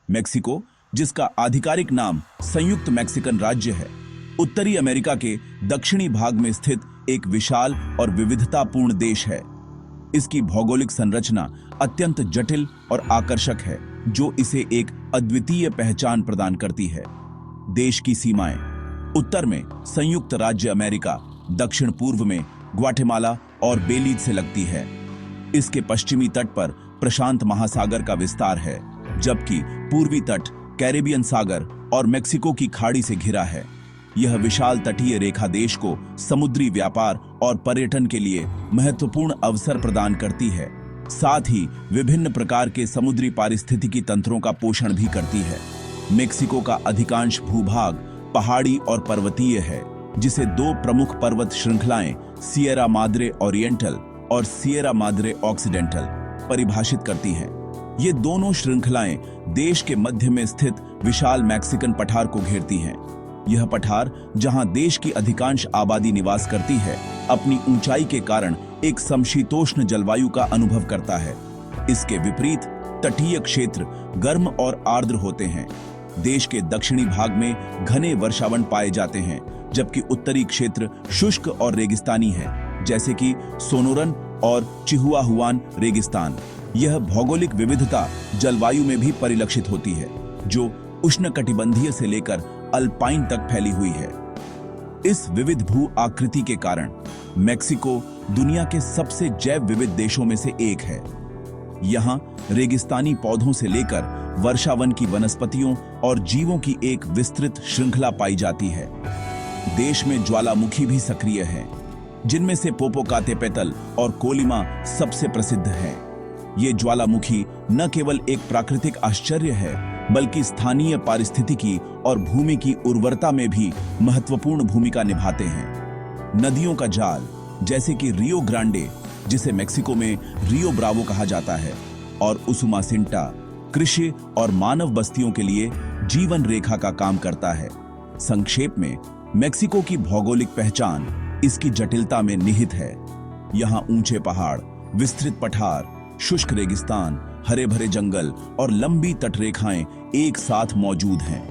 Mexico, जिसका आधिकारिक नाम संयुक्त मैक्सिकन राज्य है, उत्तरी अमेरिका के दक्षिणी भाग में स्थित एक विशाल और विविधतापूर्ण देश है। इसकी भौगोलिक संरचना अत्यंत जटिल और आकर्षक है, जो इसे एक अद्वितीय पहचान प्रदान करती है। देश की सीमाएं: उत्तर में संयुक्त राज्य अमेरिका, दक्षिण पूर्व में ग्वाटेमाला और बेलीज से लगती है। इसके पश्चिमी तट पर प्रशांत महासागर का विस्तार है, जबकि पूर्वी तट कैरेबियन सागर और मेक्सिको की खाड़ी से घिरा है। यह विशाल तटीय रेखा देश को समुद्री व्यापार और पर्यटन के लिए महत्वपूर्ण अवसर प्रदान करती है, साथ ही विभिन्न प्रकार के समुद्री पारिस्थितिकी तंत्रों का पोषण भी करती है। मेक्सिको का अधिकांश भूभाग पहाड़ी और पर्वतीय है, जिसे दो प्रमुख पर्वत श्रृंखलाएं सिएरा माद्रे ओरिएंटल और सिएरा माद्रे ऑक्सीडेंटल परिभाषित करती हैं। ये दोनों श्रृंखलाएं देश के मध्य में स्थित विशाल मैक्सिकन पठार को घेरती हैं। यह पठार, जहां देश की अधिकांश आबादी निवास करती है, अपनी ऊंचाई के कारण एक समशीतोष्ण जलवायु का अनुभव करता है। इसके विपरीत तटीय क्षेत्र गर्म और आर्द्र होते हैं। देश के दक्षिणी भाग में घने वर्षावन पाए जाते हैं, जबकि उत्तरी क्षेत्र शुष्क और रेगिस्तानी है, जैसे कि सोनोरन और चिहुआहुआन रेगिस्तान। यह भौगोलिक विविधता जलवायु में भी परिलक्षित होती है, जो उष्णकटिबंधीय से लेकर अल्पाइन तक फैली हुई है। इस विविध भू आकृति के कारण मेक्सिको दुनिया के सबसे जैव विविध देशों में से एक है। यहाँ रेगिस्तानी पौधों से लेकर वर्षावन की वनस्पतियों और जीवों की एक विस्तृत श्रृंखला पाई जाती है। देश में ज्वालामुखी भी सक्रिय हैं, जिनमें से पोपोकातेपेटल और कोलिमा सबसे प्रसिद्ध हैं। ये ज्वालामुखी न केवल एक प्राकृतिक आश्चर्य है, बल्कि स्थानीय पारिस्थितिकी और भूमि की उर्वरता में भी महत्वपूर्ण भूमिका निभाते हैं। नदियों का जाल, जैसे कि रियो ग्रांडे, जिसे मेक्सिको में रियो ब्रावो कहा जाता है, और उसूमासिंटा, कृषि और मानव बस्तियों के लिए जीवन रेखा का काम करता है। संक्षेप में, मेक्सिको की भौगोलिक पहचान इसकी जटिलता में निहित है। यहाँ ऊंचे पहाड़, विस्तृत पठार, शुष्क रेगिस्तान, हरे भरे जंगल और लंबी तटरेखाएं एक साथ मौजूद हैं।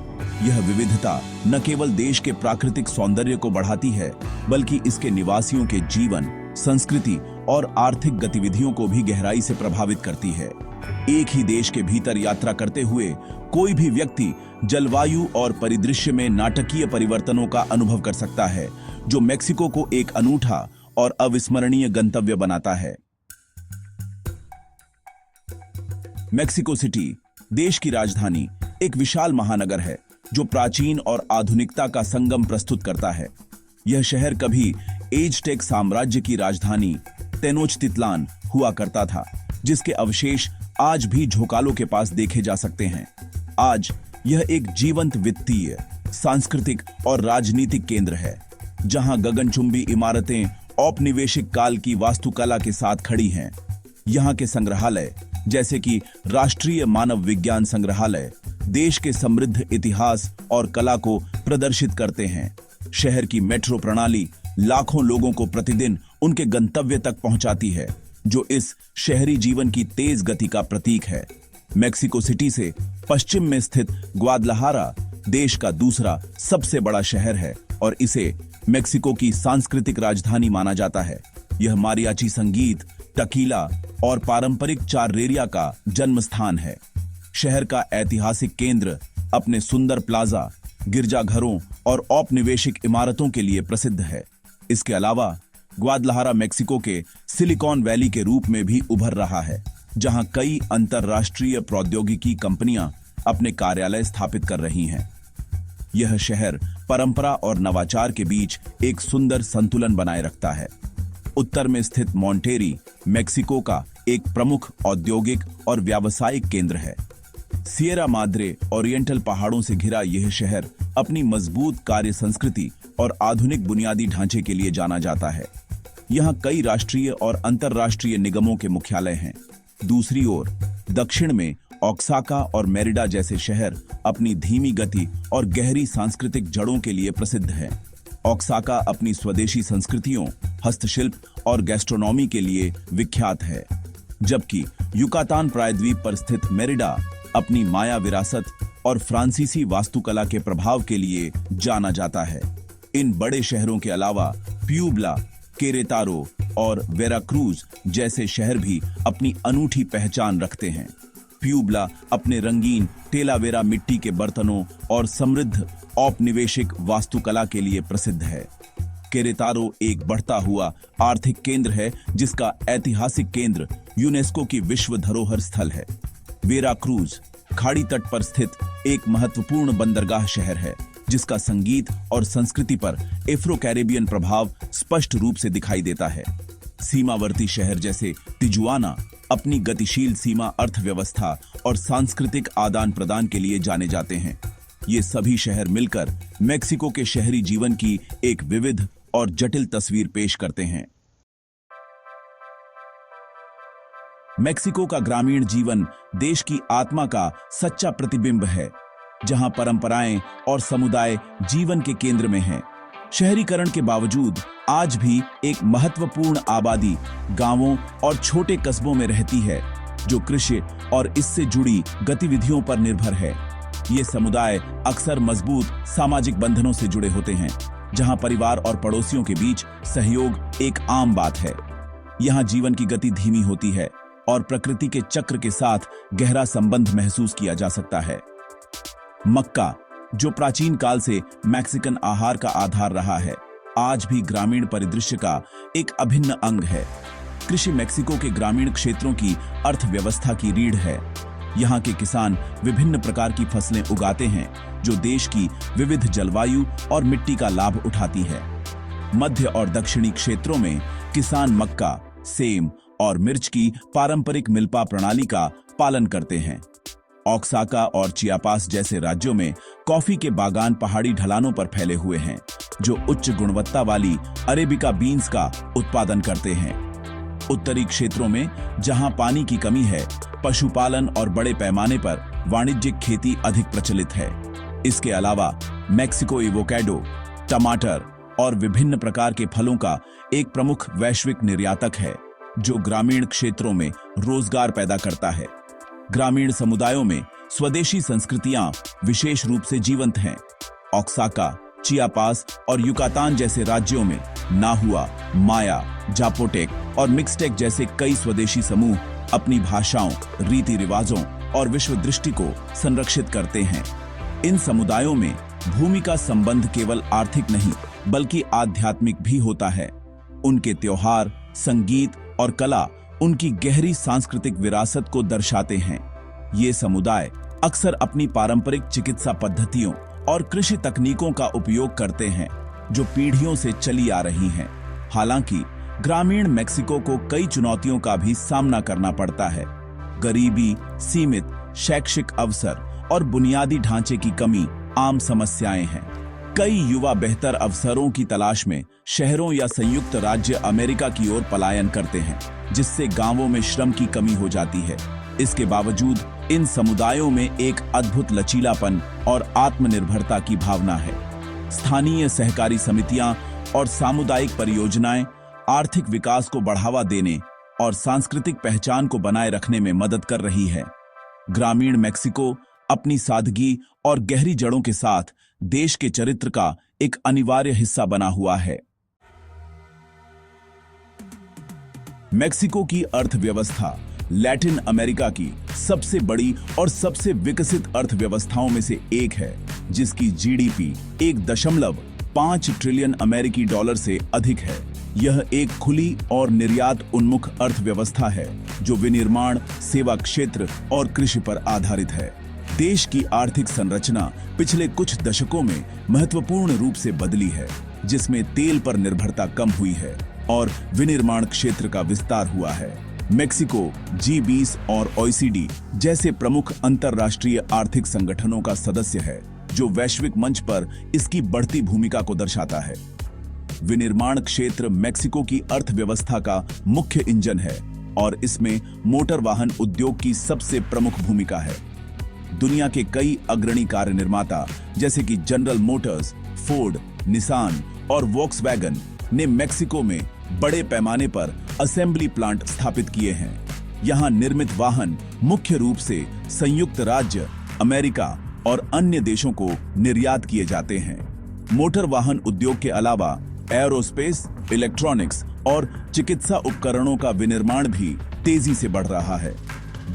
यह विविधता न केवल देश के प्राकृतिक सौंदर्य को बढ़ाती है, बल्कि इसके निवासियों के जीवन, संस्कृति और आर्थिक गतिविधियों को भी गहराई से प्रभावित करती है। एक ही देश के भीतर यात्रा करते हुए कोई भी व्यक्ति जलवायु और परिदृश्य में नाटकीय परिवर्तनों का अनुभव कर सकता है, जो मेक्सिको को एक अनूठा और अविस्मरणीय गंतव्य बनाता है। मेक्सिको सिटी, देश की राजधानी, एक विशाल महानगर है जो प्राचीन और आधुनिकता का संगम प्रस्तुत करता है। यह शहर कभी एज़टेक साम्राज्य की राजधानी तेनोच्टित्लान हुआ करता था, जिसके अवशेष आज भी झोकालो के पास देखे जा सकते हैं। आज यह एक जीवंत वित्तीय, सांस्कृतिक और राजनीतिक केंद्र है, जहां गगनचुंबी इमारतें औपनिवेशिक काल की वास्तुकला के साथ खड़ी हैं। यहाँ के संग्रहालय, जैसे कि राष्ट्रीय मानव विज्ञान संग्रहालय, देश के समृद्ध इतिहास और कला को प्रदर्शित करते हैं। शहर की मेट्रो प्रणाली लाखों लोगों को प्रतिदिन उनके गंतव्य तक पहुंचाती है, जो इस शहरी जीवन की तेज गति का प्रतीक है। मेक्सिको सिटी से पश्चिम में स्थित ग्वादलाहारा देश का दूसरा सबसे बड़ा शहर है और इसे मेक्सिको की सांस्कृतिक राजधानी माना जाता है। यह मारियाची संगीत, टकीला और पारंपरिक चार्रेरिया का जन्म स्थान है। शहर का ऐतिहासिक केंद्र अपने सुंदर प्लाजा, गिरजाघरों और औपनिवेशिक इमारतों के लिए प्रसिद्ध है। इसके अलावा ग्वादलाहारा मेक्सिको के सिलिकॉन वैली के रूप में भी उभर रहा है, जहां कई अंतरराष्ट्रीय प्रौद्योगिकी कंपनियां अपने कार्यालय स्थापित कर रही हैं। यह शहर परंपरा और नवाचार के बीच एक सुंदर संतुलन बनाए रखता है। उत्तर में स्थित मॉन्टेरी मेक्सिको का एक प्रमुख औद्योगिक और व्यावसायिक केंद्र है। सिएरा माद्रे ओरिएंटल पहाड़ों से घिरा यह शहर अपनी मजबूत कार्य संस्कृति और आधुनिक बुनियादी ढांचे के लिए जाना जाता है। यहाँ कई राष्ट्रीय और अंतर्राष्ट्रीय निगमों के मुख्यालय हैं। दूसरी ओर दक्षिण में ओक्साका और मेरिडा जैसे शहर अपनी धीमी गति और गहरी सांस्कृतिक जड़ों के लिए प्रसिद्ध हैं। ओक्साका अपनी स्वदेशी संस्कृतियों, हस्तशिल्प और गैस्ट्रोनॉमी के लिए विख्यात है, जबकि युकातान प्रायद्वीप पर स्थित मेरिडा अपनी माया विरासत और फ्रांसीसी वास्तुकला के प्रभाव के लिए जाना जाता है। इन बड़े शहरों के अलावा प्यूबला, केरेतारो और वेराक्रूज जैसे शहर भी अपनी अनूठी पहचान रखते हैं। प्यूबला अपने रंगीन टेलावेरा मिट्टी के बर्तनों और समृद्ध औपनिवेशिक वास्तुकला के लिए प्रसिद्ध है। केरेतारो एक बढ़ता हुआ आर्थिक केंद्र है जिसका ऐतिहासिक केंद्र यूनेस्को की विश्व धरोहर स्थल है। वेराक्रूज खाड़ी तट पर स्थित एक महत्वपूर्ण बंदरगाह शहर है जिसका संगीत और संस्कृति पर एफ्रो कैरेबियन प्रभाव स्पष्ट रूप से दिखाई देता है। सीमावर्ती शहर जैसे तिजुआना अपनी गतिशील सीमा अर्थव्यवस्था और सांस्कृतिक आदान प्रदान के लिए जाने जाते हैं। ये सभी शहर मिलकर मेक्सिको के शहरी जीवन की एक विविध और जटिल तस्वीर पेश करते हैं। मेक्सिको का ग्रामीण जीवन देश की आत्मा का सच्चा प्रतिबिंब है, जहां परंपराएं और समुदाय जीवन के केंद्र में हैं। शहरीकरण के बावजूद आज भी एक महत्वपूर्ण आबादी गांवों और छोटे कस्बों में रहती है, जो कृषि और इससे जुड़ी गतिविधियों पर निर्भर है। ये समुदाय अक्सर मजबूत सामाजिक बंधनों से जुड़े होते हैं, जहां परिवार और पड़ोसियों के बीच सहयोग एक आम बात है। यहां जीवन की गति धीमी होती है और प्रकृति के चक्र के साथ गहरा संबंध महसूस किया जा सकता है। मक्का, जो प्राचीन काल से मैक्सिकन आहार का आधार रहा है, आज भी ग्रामीण परिदृश्य का एक अभिन्न अंग है। कृषि मेक्सिको के ग्रामीण क्षेत्रों की अर्थव्यवस्था की रीढ़ है। यहाँ के किसान विभिन्न प्रकार की फसलें उगाते हैं, जो देश की विविध जलवायु और मिट्टी का लाभ उठाती है। मध्य और दक्षिणी क्षेत्रों में किसान मक्का, सेम और मिर्च की पारंपरिक मिल्पा प्रणाली का पालन करते हैं। ओक्साका और चियापास जैसे राज्यों में कॉफी के बागान पहाड़ी ढलानों पर फैले हुए हैं, जो उच्च गुणवत्ता वाली अरेबिका बीन्स का उत्पादन करते हैं। उत्तरी क्षेत्रों में, जहां पानी की कमी है, पशुपालन और बड़े पैमाने पर वाणिज्यिक खेती अधिक प्रचलित है। इसके अलावा मेक्सिको एवोकाडो, टमाटर और विभिन्न प्रकार के फलों का एक प्रमुख वैश्विक निर्यातक है, जो ग्रामीण क्षेत्रों में रोजगार पैदा करता है। ग्रामीण समुदायों में स्वदेशी संस्कृतियां विशेष रूप से जीवंत हैं। ओक्साका, चियापास और युकातान जैसे राज्यों में नाहुआ, माया, जापोटेक और मिक्सटेक जैसे कई स्वदेशी समूह अपनी भाषाओं, रीति रिवाजों और विश्व दृष्टि को संरक्षित करते हैं। इन समुदायों में भूमि का संबंध केवल आर्थिक नहीं बल्कि आध्यात्मिक भी होता है। उनके त्योहार, संगीत और कला उनकी गहरी सांस्कृतिक विरासत को दर्शाते हैं। ये समुदाय अक्सर अपनी पारंपरिक चिकित्सा पद्धतियों और कृषि तकनीकों का उपयोग करते हैं, जो पीढ़ियों से चली आ रही हैं। हालांकि ग्रामीण मेक्सिको को कई चुनौतियों का भी सामना करना पड़ता है। गरीबी, सीमित शैक्षिक अवसर और बुनियादी ढांचे की कमी आम समस्याएं हैं। कई युवा बेहतर अवसरों की तलाश में शहरों या संयुक्त राज्य अमेरिका की ओर पलायन करते हैं, जिससे गांवों में श्रम की कमी हो जाती है। इसके बावजूद इन समुदायों में एक अद्भुत लचीलापन और आत्मनिर्भरता की भावना है। स्थानीय सहकारी समितियां और सामुदायिक परियोजनाएं आर्थिक विकास को बढ़ावा देने और सांस्कृतिक पहचान को बनाए रखने में मदद कर रही है। ग्रामीण मेक्सिको अपनी सादगी और गहरी जड़ों के साथ देश के चरित्र का एक अनिवार्य हिस्सा बना हुआ है। मेक्सिको की अर्थव्यवस्था लैटिन अमेरिका की सबसे बड़ी और सबसे विकसित अर्थव्यवस्थाओं में से एक है, जिसकी जीडीपी 1.5 ट्रिलियन अमेरिकी डॉलर से अधिक है। यह एक खुली और निर्यात उन्मुख अर्थव्यवस्था है, जो विनिर्माण, सेवा क्षेत्र और कृषि पर आधारित है। देश की आर्थिक संरचना पिछले कुछ दशकों में महत्वपूर्ण रूप से बदली है, जिसमें तेल पर निर्भरता कम हुई है और विनिर्माण क्षेत्र का विस्तार हुआ है। मेक्सिको G20 और OECD जैसे प्रमुख अंतरराष्ट्रीय आर्थिक संगठनों का सदस्य है, जो वैश्विक मंच पर इसकी बढ़ती भूमिका को दर्शाता है। विनिर्माण क्षेत्र मेक्सिको की अर्थव्यवस्था का मुख्य इंजन है और इसमें मोटर वाहन उद्योग की सबसे प्रमुख भूमिका है। दुनिया के कई अग्रणी कार निर्माता जैसे कि जनरल मोटर्स, फोर्ड, निसान और वॉक्सवैगन ने मेक्सिको में बड़े पैमाने पर असेंबली प्लांट स्थापित किए हैं। यहाँ निर्मित वाहन मुख्य रूप से संयुक्त राज्य अमेरिका और अन्य देशों को निर्यात किए जाते हैं। मोटर वाहन उद्योग के अलावा एरोस्पेस, इलेक्ट्रॉनिक्स और चिकित्सा उपकरणों का विनिर्माण भी तेजी से बढ़ रहा है।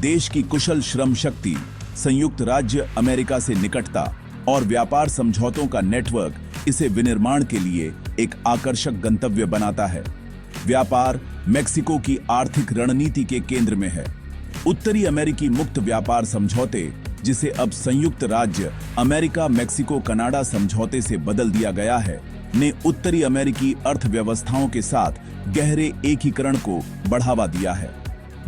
देश की कुशल श्रम शक्ति, संयुक्त राज्य अमेरिका से निकटता और व्यापार समझौतों का नेटवर्क इसे विनिर्माण के लिए एक आकर्षक गंतव्य बनाता है। व्यापार मेक्सिको की आर्थिक रणनीति के केंद्र में है। उत्तरी अमेरिकी मुक्त व्यापार समझौते, जिसे अब संयुक्त राज्य अमेरिका मेक्सिको कनाडा समझौते से बदल दिया गया है, ने उत्तरी अमेरिकी अर्थव्यवस्थाओं के साथ गहरे एकीकरण को बढ़ावा दिया है।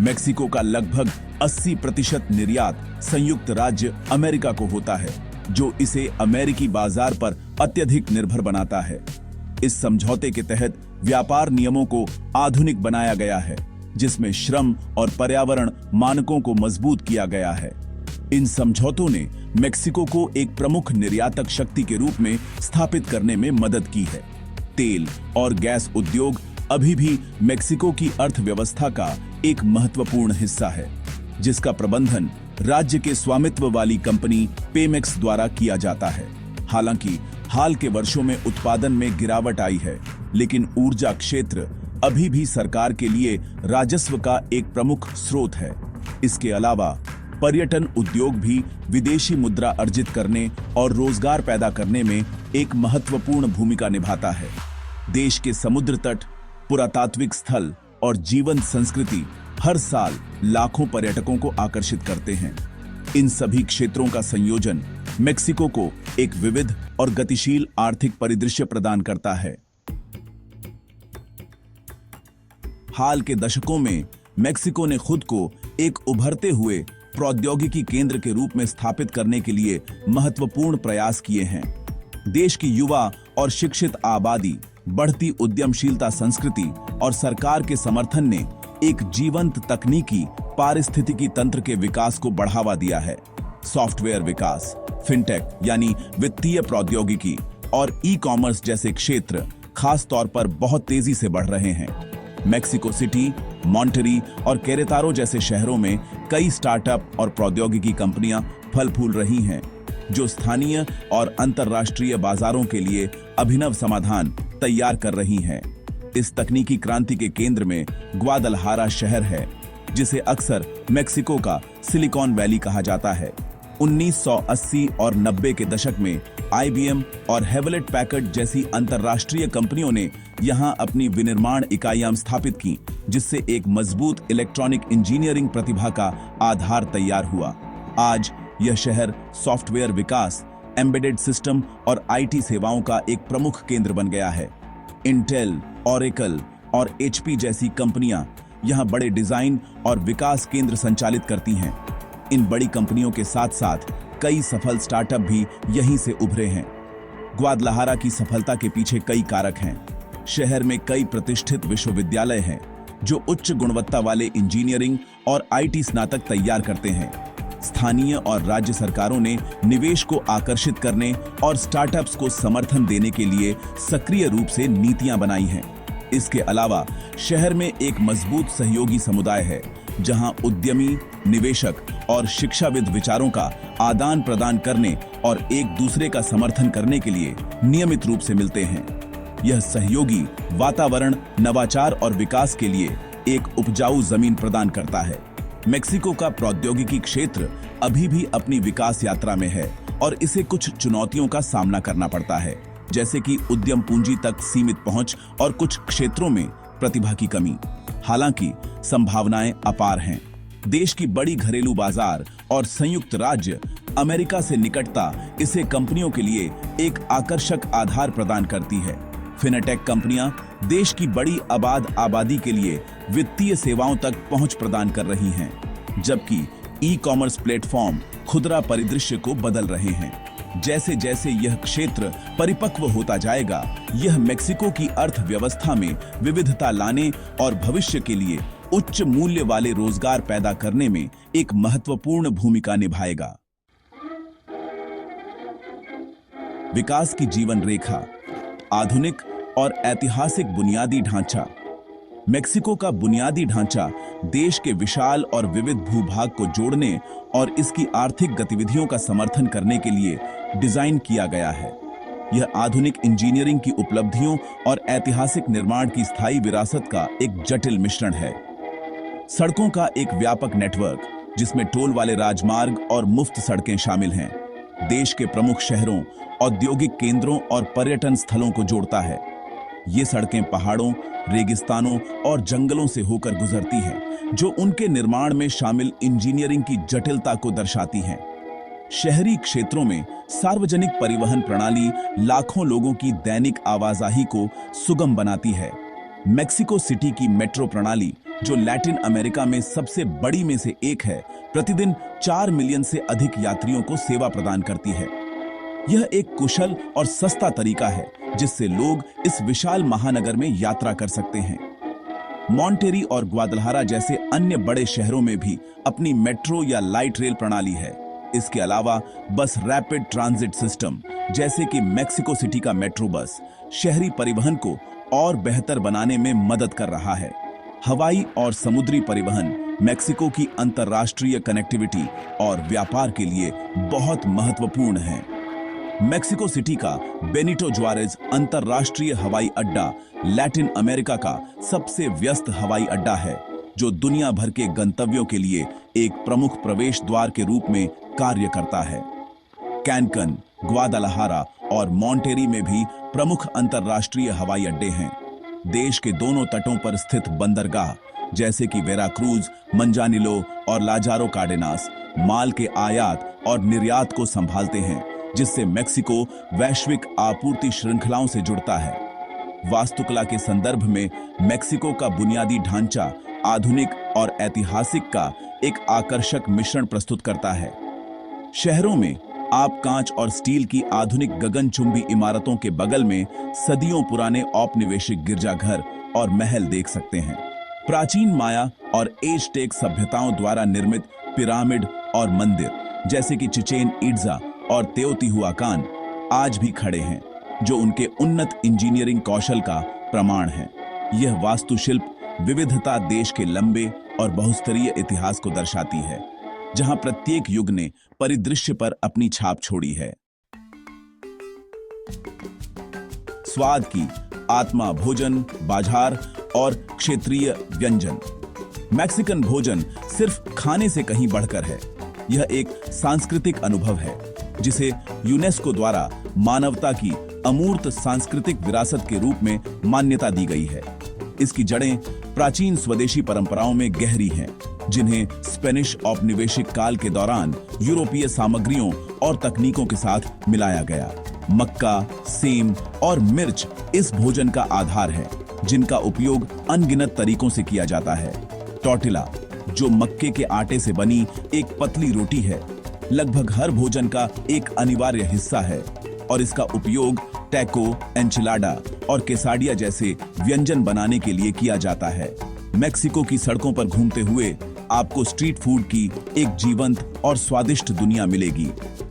मेक्सिको का लगभग 80% निर्यात संयुक्त राज्य अमेरिका को होता है, जो इसे अमेरिकी बाजार पर अत्यधिक निर्भर बनाता है। इस समझौते के तहत व्यापार नियमों को आधुनिक बनाया गया है, जिसमें श्रम और पर्यावरण मानकों को मजबूत किया गया है। इन समझौतों ने मेक्सिको को एक प्रमुख निर्यातक शक्ति के रूप में स्थापित करने में मदद की है। तेल और गैस उद्योग अभी भी मेक्सिको की अर्थव्यवस्था का एक महत्वपूर्ण हिस्सा है, जिसका प्रबंधन राज्य के स्वामित्व वाली कंपनी पेमेक्स द्वारा किया जाता है। हालांकि हाल के वर्षों में उत्पादन में गिरावट आई है, लेकिन ऊर्जा क्षेत्र अभी भी सरकार के लिए राजस्व का एक प्रमुख स्रोत है। इसके अलावा पर्यटन उद्योग भी विदेशी मुद्रा अर्जित करने और रोजगार पैदा करने में एक महत्वपूर्ण भूमिका निभाता है। देश के समुद्र तट, पुरातात्विक स्थल और जीवंत संस्कृति हर साल लाखों पर्यटकों को आकर्षित करते हैं। इन सभी क्षेत्रों का संयोजन मेक्सिको को एक विविध और गतिशील आर्थिक परिदृश्य प्रदान करता है। हाल के दशकों में मेक्सिको ने खुद को एक उभरते हुए प्रौद्योगिकी केंद्र के रूप में स्थापित करने के लिए महत्वपूर्ण प्रयास किए हैं। देश की युवा और शिक्षित आबादी, बढ़ती उद्यमशीलता संस्कृति और सरकार के समर्थन ने एक जीवंत तकनीकी पारिस्थितिकी तंत्र के विकास को बढ़ावा दिया है। सॉफ्टवेयर विकास, फिनटेक यानी वित्तीय प्रौद्योगिकी और ई कॉमर्स जैसे क्षेत्र खास तौर पर बहुत तेजी से बढ़ रहे हैं। मेक्सिको सिटी, मॉन्टेरी और केरेतारो जैसे शहरों में कई स्टार्टअप और प्रौद्योगिकी कंपनियां फल फूल रही हैं, जो स्थानीय और अंतर्राष्ट्रीय बाजारों के लिए अभिनव समाधान तैयार कर रही हैं। इस तकनीकी क्रांति के केंद्र में ग्वादलहारा शहर है, जिसे अक्सर मेक्सिको का सिलिकॉन वैली कहा जाता है। 1980 और 90 के दशक में IBM और हेवलेट पैकर्ड जैसी अंतर्राष्ट्रीय कंपनियों ने यहां अपनी विनिर्माण इकाइयां स्थापित की, जिससे एक मजबूत इलेक्ट्रॉनिक इंजीनियरिंग प्रतिभा का आधार तैयार हुआ। आज यह शहर सॉफ्टवेयर विकास, एम्बेडेड सिस्टम और IT सेवाओं का एक प्रमुख केंद्र बन गया है। इंटेल, ओरेकल और HP जैसी कंपनियां यहां बड़े डिजाइन और विकास केंद्र संचालित करती हैं। इन बड़ी कंपनियों के साथ साथ कई सफल स्टार्टअप भी यहीं से उभरे हैं। ग्वादलहारा की सफलता के पीछे कई कारक हैं। शहर में कई प्रतिष्ठित विश्वविद्यालय हैं, जो उच्च गुणवत्ता वाले इंजीनियरिंग और IT स्नातक तैयार करते हैं। स्थानीय और राज्य सरकारों ने निवेश को आकर्षित करने और स्टार्टअप्स को समर्थन देने के लिए सक्रिय रूप से नीतियां बनाई हैं। इसके अलावा शहर में एक मजबूत सहयोगी समुदाय है, जहां उद्यमी, निवेशक और शिक्षाविद विचारों का आदान प्रदान करने और एक दूसरे का समर्थन करने के लिए नियमित रूप से मिलते हैं। यह सहयोगी वातावरण नवाचार और विकास के लिए एक उपजाऊ जमीन प्रदान करता है। मेक्सिको का प्रौद्योगिकी क्षेत्र अभी भी अपनी विकास यात्रा में है और इसे कुछ चुनौतियों का सामना करना पड़ता है, जैसे कि उद्यम पूंजी तक सीमित पहुंच और कुछ क्षेत्रों में प्रतिभा की कमी। हालांकि संभावनाएं अपार हैं। देश की बड़ी घरेलू बाजार और संयुक्त राज्य अमेरिका से निकटता इसे कंपनियों के लिए एक आकर्षक आधार प्रदान करती है। फिनटेक कंपनियां देश की बड़ी आबादी के लिए वित्तीय सेवाओं तक पहुंच प्रदान कर रही हैं, जबकि ई कॉमर्स प्लेटफॉर्म खुदरा परिदृश्य को बदल रहे हैं। जैसे जैसे यह क्षेत्र परिपक्व होता जाएगा, यह मेक्सिको की अर्थव्यवस्था में विविधता लाने और भविष्य के लिए उच्च मूल्य वाले रोजगार पैदा करने में एक महत्वपूर्ण भूमिका निभाएगा। विकास की जीवन रेखा, आधुनिक और ऐतिहासिक बुनियादी ढांचा। मेक्सिको का बुनियादी ढांचा देश के विशाल और विविध भूभाग को जोड़ने और इसकी आर्थिक गतिविधियों का समर्थन करने के लिए डिजाइन किया गया है। यह आधुनिक इंजीनियरिंग की उपलब्धियों और ऐतिहासिक निर्माण की स्थायी विरासत का एक जटिल मिश्रण है। सड़कों का एक व्यापक नेटवर्क, जिसमें टोल वाले राजमार्ग और मुफ्त सड़कें शामिल हैं, देश के प्रमुख शहरों, औद्योगिक केंद्रों और पर्यटन स्थलों को जोड़ता है। ये सड़कें पहाड़ों, रेगिस्तानों और जंगलों से होकर गुजरती हैं, जो उनके निर्माण में शामिल इंजीनियरिंग की जटिलता को दर्शाती हैं। शहरी क्षेत्रों में सार्वजनिक परिवहन प्रणाली लाखों लोगों की दैनिक आवाजाही को सुगम बनाती है। मेक्सिको सिटी की मेट्रो प्रणाली, जो लैटिन अमेरिका में सबसे बड़ी में से एक है, प्रतिदिन 4 मिलियन से अधिक यात्रियों को सेवा प्रदान करती है। यह एक कुशल और सस्ता तरीका है जिससे लोग इस विशाल महानगर में यात्रा कर सकते हैं। मॉन्टेरी और ग्वादलहारा जैसे अन्य बड़े शहरों में भी अपनी मेट्रो या लाइट रेल प्रणाली है। इसके अलावा बस रैपिड ट्रांजिट सिस्टम, जैसे कि मेक्सिको सिटी का मेट्रो बस, शहरी परिवहन को और बेहतर बनाने में मदद कर रहा है। हवाई और समुद्री परिवहन मेक्सिको की अंतर्राष्ट्रीय कनेक्टिविटी और व्यापार के लिए बहुत महत्वपूर्ण है। मेक्सिको सिटी का बेनिटो जुआरेज अंतर्राष्ट्रीय हवाई अड्डा लैटिन अमेरिका का सबसे व्यस्त हवाई अड्डा है, जो दुनिया भर के गंतव्यों के लिए एक प्रमुख प्रवेश द्वार के रूप में कार्य करता है। कैनकन, ग्वादालाहारा और मॉन्टेरी में भी प्रमुख अंतर्राष्ट्रीय हवाई अड्डे हैं। देश के दोनों तटों पर स्थित बंदरगाह, जैसे कि वेराक्रूज, मंजानिलो और लाजारो कार्डेनास, माल के आयात और निर्यात को संभालते हैं, जिससे मेक्सिको वैश्विक आपूर्ति श्रृंखलाओं से जुड़ता है। वास्तुकला के संदर्भ में मेक्सिको का बुनियादी ढांचा आधुनिक और ऐतिहासिक का एक आकर्षक मिश्रण प्रस्तुत करता है। शहरों में आप कांच और स्टील की आधुनिक गगनचुंबी इमारतों के बगल में सदियों पुराने औपनिवेशिक गिरजाघर और महल देख सकते हैं। प्राचीन माया और एज़टेक सभ्यताओं द्वारा निर्मित पिरामिड और मंदिर, जैसे कि चिचेन इट्जा और तेओतिहुआकान, आज भी खड़े हैं, जो उनके उन्नत इंजीनियरिंग कौशल का प्रमाण है। यह वास्तुशिल्प विविधता देश के लंबे और बहुस्तरीय इतिहास को दर्शाती है, जहां प्रत्येक युग ने परिदृश्य पर अपनी छाप छोड़ी है। स्वाद की आत्मा भोजन, बाजार और क्षेत्रीय व्यंजन। मैक्सिकन भोजन सिर्फ खाने से कहीं बढ़कर है। यह एक सांस्कृतिक अनुभव है, जिसे यूनेस्को द्वारा मानवता की अमूर्त सांस्कृतिक विरासत के रूप में मान्यता दी गई है। इसकी जड़ें प्राचीन स्वदेशी परंपराओं में गहरी हैं, जिन्हें स्पेनिश औपनिवेशिक काल के दौरान यूरोपीय सामग्रियों और तकनीकों के साथ मिलाया गया। मक्का, सेम और मिर्च इस भोजन का आधार है, जिनका उपयोग अनगिनत तरीकों से किया जाता है। टॉर्टिला, जो मक्के के आटे से बनी एक पतली रोटी है, लगभग हर भोजन का एक अनिवार्य हिस्सा है और इसका उपयोग टैको, एंचिलाडा और केसाडिया जैसे व्यंजन बनाने के लिए किया जाता है। मेक्सिको की सड़कों पर घूमते हुए आपको स्ट्रीट फूड की एक जीवंत और स्वादिष्ट दुनिया मिलेगी।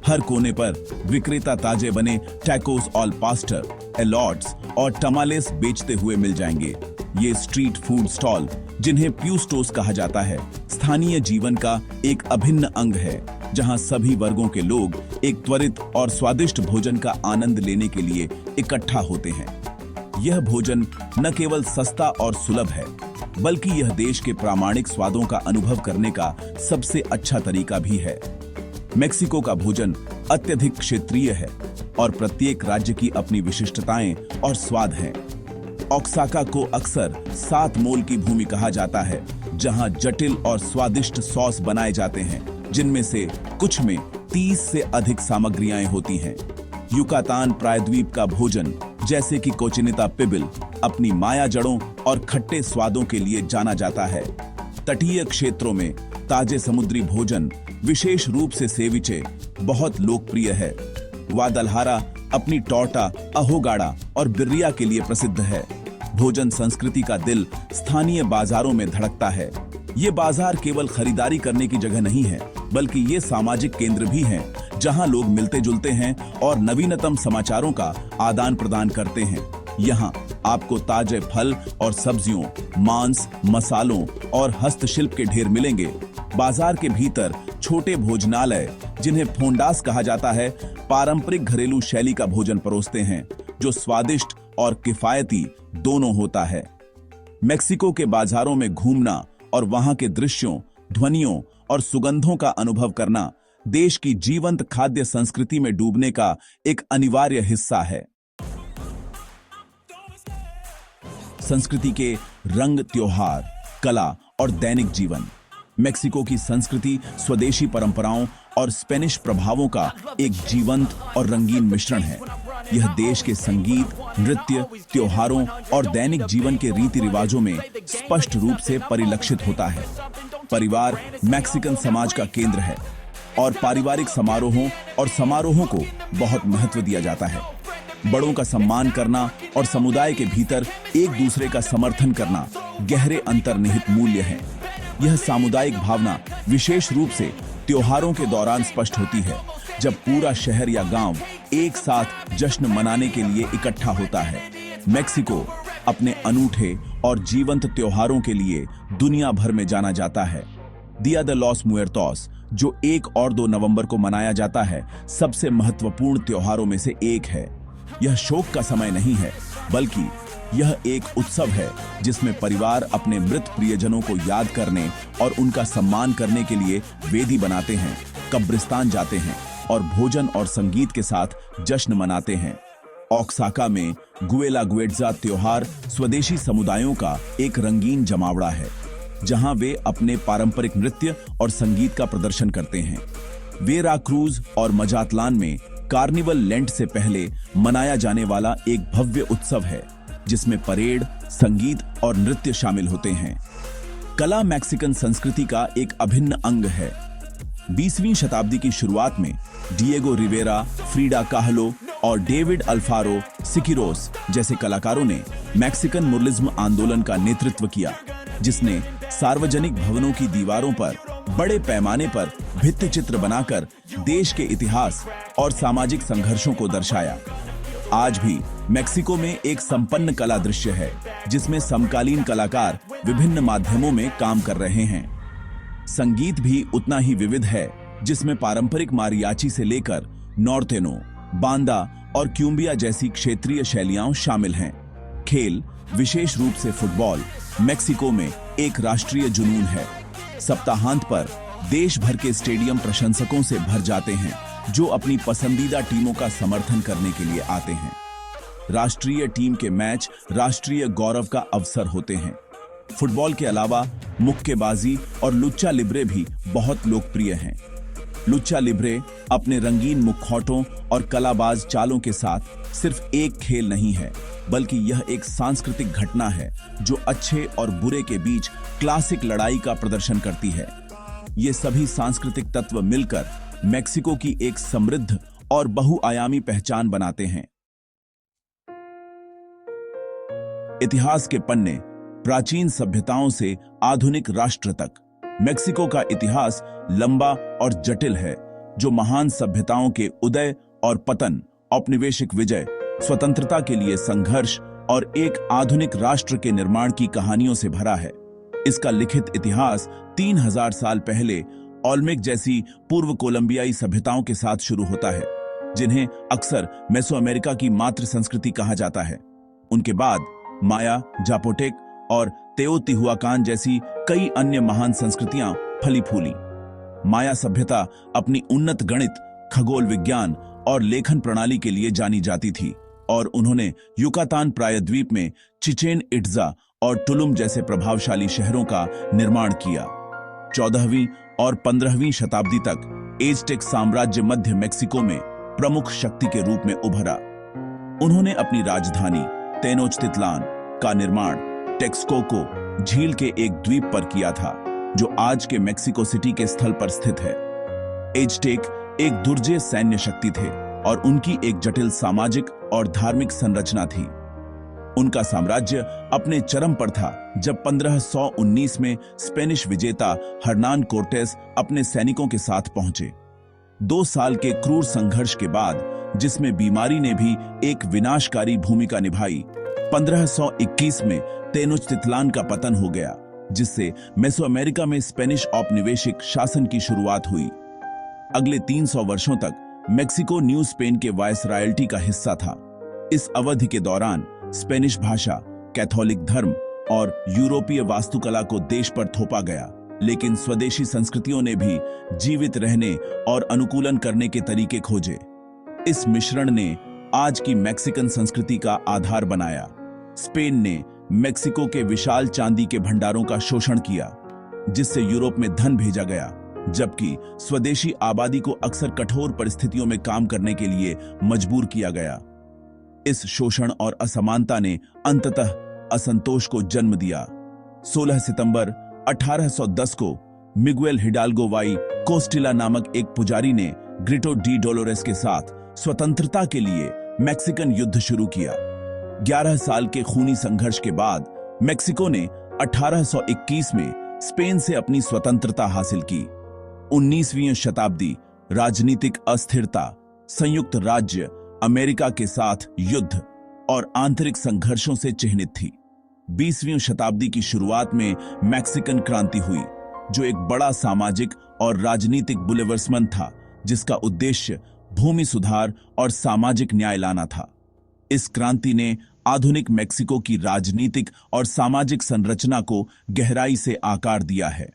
हर कोने पर विक्रेता ताजे बने टैकोस ऑल पास्टर, एलॉट्स और टमालेस बेचते हुए मिल जाएंगे। ये स्ट्रीट फूड स्टॉल, जिन्हें प्यूस्टोस कहा जाता है, स्थानीय जीवन का एक अभिन्न अंग है, जहां सभी वर्गों के लोग एक त्वरित और स्वादिष्ट भोजन का आनंद लेने के लिए इकट्ठा होते हैं। यह भोजन न केवल सस्ता और सुलभ है, बल्कि यह देश के प्रामाणिक स्वादों का अनुभव करने का सबसे अच्छा तरीका भी है। मेक्सिको का भोजन अत्यधिक क्षेत्रीय है और प्रत्येक राज्य की अपनी विशिष्टताएं और स्वाद हैं। ओक्साका को अक्सर 7 मोल की भूमि कहा जाता है, जहां जटिल और स्वादिष्ट सॉस बनाए जाते हैं, जिनमें से कुछ में 30 से अधिक सामग्रियां होती हैं। युकातान प्रायद्वीप का भोजन, जैसे कि कोचिनिता पिबिल, अपनी माया जड़ों और खट्टे स्वादों के लिए जाना जाता है। तटीय क्षेत्रों में ताजे समुद्री भोजन, विशेष रूप से सेविचे, बहुत लोकप्रिय है। ग्वादलहारा अपनी टॉर्टा, अहोगाड़ा और बिर्रिया के लिए प्रसिद्ध है। भोजन संस्कृति का दिल स्थानीय बाजारों में धड़कता है। ये बाजार केवल खरीदारी करने की जगह नहीं है, बल्कि ये सामाजिक केंद्र भी हैं, जहां लोग मिलते जुलते हैं और नवीनतम समाचारों का आदान प्रदान करते हैं। यहाँ आपको ताजे फल और सब्जियों, मांस, मसालों और हस्तशिल्प के ढेर मिलेंगे। बाजार के भीतर छोटे भोजनालय, जिन्हें फोंडास कहा जाता है, पारंपरिक घरेलू शैली का भोजन परोसते हैं, जो स्वादिष्ट और किफायती दोनों होता है। मेक्सिको के बाजारों में घूमना और वहां के दृश्यों, ध्वनियों और सुगंधों का अनुभव करना देश की जीवंत खाद्य संस्कृति में डूबने का एक अनिवार्य हिस्सा है। संस्कृति के रंग, त्योहार, कला और दैनिक जीवन। मेक्सिको की संस्कृति स्वदेशी परंपराओं और स्पेनिश प्रभावों का एक जीवंत और रंगीन मिश्रण है। यह देश के संगीत, नृत्य, त्योहारों और दैनिक जीवन के रीति रिवाजों में स्पष्ट रूप से परिलक्षित होता है। परिवार मैक्सिकन समाज का केंद्र है और पारिवारिक समारोहों को बहुत महत्व दिया जाता है। बड़ों का सम्मान करना और समुदाय के भीतर एक दूसरे का समर्थन करना गहरे अंतर्निहित मूल्य हैं। यह सामुदायिक भावना विशेष रूप से त्योहारों के दौरान स्पष्ट होती है, जब पूरा शहर या गांव एक साथ जश्न मनाने के लिए इकट्ठा होता है। मेक्सिको अपने अनूठे और जीवंत त्योहारों के लिए दुनिया भर में जाना जाता है। दिया द लॉस मुएर्तोस, जो 1 और 2 नवंबर को मनाया जाता है, सबसे महत्वपूर्ण त्योहारों में से एक है। यह शोक का समय नहीं है, बल्कि यह एक उत्सव है जिसमें परिवार अपने मृत प्रियजनों को याद करने और उनका सम्मान करने के लिए वेदी बनाते हैं, कब्रिस्तान जाते हैं और भोजन और संगीत के साथ जश्न मनाते हैं। ओक्साका में गुएलागुएट्जा त्योहार स्वदेशी समुदायों का एक रंगीन जमावड़ा है, जहां वे अपने पारंपरिक नृत्य और संगीत का प्रदर्शन करते हैं। वेराक्रूज और मजातलान में कार्निवल लेंट से पहले मनाया जाने वाला एक भव्य उत्सव है, जिसमें परेड, संगीत और नृत्य शामिल होते हैं। कला मैक्सिकन संस्कृति का एक अभिन्न अंग है। 20वीं शताब्दी की शुरुआत में डिएगो रिवेरा, फ्रीडा काहलो और डेविड अल्फारो सिकिरोस जैसे कलाकारों ने मैक्सिकन मुरलिज्म आंदोलन का नेतृत्व किया, जिसने सार्वजनिक भवनों की दीवारों पर बड़े पैमाने पर भित्ति चित्र बनाकर देश के इतिहास और सामाजिक संघर्षों को दर्शाया। आज भी मेक्सिको में एक संपन्न कला दृश्य है, जिसमें समकालीन कलाकार विभिन्न माध्यमों में काम कर रहे हैं। संगीत भी उतना ही विविध है, जिसमें पारंपरिक मारियाची से लेकर नॉर्तेनो, बांदा और क्यूम्बिया जैसी क्षेत्रीय शैलियां शामिल हैं। खेल, विशेष रूप से फुटबॉल, मेक्सिको में एक राष्ट्रीय जुनून है। सप्ताहांत पर देश भर के स्टेडियम प्रशंसकों से भर जाते हैं, जो अपनी पसंदीदा टीमों का समर्थन करने के लिए आते हैं। राष्ट्रीय टीम के मैच राष्ट्रीय गौरव का अवसर होते हैं। फुटबॉल के अलावा मुक्केबाजी और लुच्चा लिब्रे भी बहुत लोकप्रिय हैं। लुच्चा लिब्रे अपने रंगीन मुखौटों और कलाबाज चालों के साथ सिर्फ एक खेल नहीं है, बल्कि यह एक सांस्कृतिक घटना है जो अच्छे और बुरे के बीच क्लासिक लड़ाई का प्रदर्शन करती है। ये सभी सांस्कृतिक तत्व मिलकर मेक्सिको की एक समृद्ध और बहुआयामी पहचान बनाते हैं। इतिहास के पन्ने, प्राचीन सभ्यताओं से आधुनिक राष्ट्र तक, मेक्सिको का इतिहास लंबा और जटिल है, जो महान सभ्यताओं के उदय और पतन, औपनिवेशिक विजय, स्वतंत्रता के लिए संघर्ष और एक आधुनिक राष्ट्र के निर्माण की कहानियों से भरा है। इसका लिखित इतिहास 3000 साल पहले ओल्मेक जैसी पूर्व कोलंबियाई सभ्यताओं के साथ शुरू होता है, जिन्हें अक्सर मेसोअमेरिका की मातृ संस्कृति कहा जाता है। उनके बाद माया, जापोटेक और तेओतिहुआकान जैसी कई अन्य महान संस्कृतियां फली फूली। माया सभ्यता अपनी उन्नत गणित, खगोल विज्ञान और लेखन प्रणाली के लिए जानी जाती थी, और उन्होंने युकातान प्रायद्वीप में चिचेन इट्जा और टुलुम जैसे प्रभावशाली शहरों का निर्माण किया। 14वीं और 15वीं शताब्दी तक एज़टेक साम्राज्य मध्य मेक्सिको में प्रमुख शक्ति के रूप में उभरा। उन्होंने अपनी राजधानी तेनोच्टिटलान का निर्माण टेक्सकोको झील के एक द्वीप पर किया था, जो आज के मेक्सिको सिटी के स्थल पर स्थित है। एज़टेक एक दुर्जय सैन्य शक्ति थे और उनकी एक जटिल सामाजिक और धार्मिक संरचना थी। उनका साम्राज्य अपने चरम पर था जब 1519 में स्पेनिश विजेता हर्नान कोर्टेस अपने सैनिकों के साथ पहुंचे। 2 साल के क्रूर संघर्ष के बाद जिसमें बीमारी ने भी एक विनाशकारी भूमिका निभाई। 1521 में तेनोच्टित्लान का पतन हो गया, जिससे मेसोअमेरिका में स्पेनिश औपनिवेशिक शासन की शुरुआत हुई। अगले 300 वर्षों तक मेक्सिको न्यू स्पेन के वायसरायल्टी का हिस्सा था। इस अवधि के दौरान स्पेनिश भाषा, कैथोलिक धर्म और यूरोपीय वास्तुकला को देश पर थोपा गया, लेकिन स्वदेशी संस्कृतियों ने भी जीवित रहने और अनुकूलन करने के तरीके खोजे। इस मिश्रण ने आज की मैक्सिकन संस्कृति का आधार बनाया। स्पेन ने मेक्सिको के विशाल चांदी के भंडारों का शोषण किया, जिससे यूरोप में धन भेजा गया, जबकि स्वदेशी आबादी को अक्सर कठोर परिस्थितियों में काम करने के लिए मजबूर किया गया। इस शोषण और असमानता ने अंततः असंतोष को जन्म दिया। 16 सितंबर 1810 को मिगुएल हिडाल्गो वाई कोस्टिला नामक एक पुजारी ने ग्रिटो डी डोलोरेस के साथ स्वतंत्रता के लिए मैक्सिकन युद्ध शुरू किया। 11 साल के खूनी संघर्ष के बाद मेक्सिको ने 1821 में स्पेन से अपनी स्वतंत्रता हासिल की। 19वीं शताब्दी राजनीतिक अस्थिरता, संयुक्त राज्य अमेरिका के साथ युद्ध और आंतरिक संघर्षों से चिह्नित थी। 20वीं शताब्दी की शुरुआत में मैक्सिकन क्रांति हुई, जो एक बड़ा सामाजिक और राजनीतिक बुलेवर्समन था, जिसका उद्देश्य भूमि सुधार और सामाजिक न्याय लाना था। इस क्रांति ने आधुनिक मेक्सिको की राजनीतिक और सामाजिक संरचना को गहराई से आकार दिया है।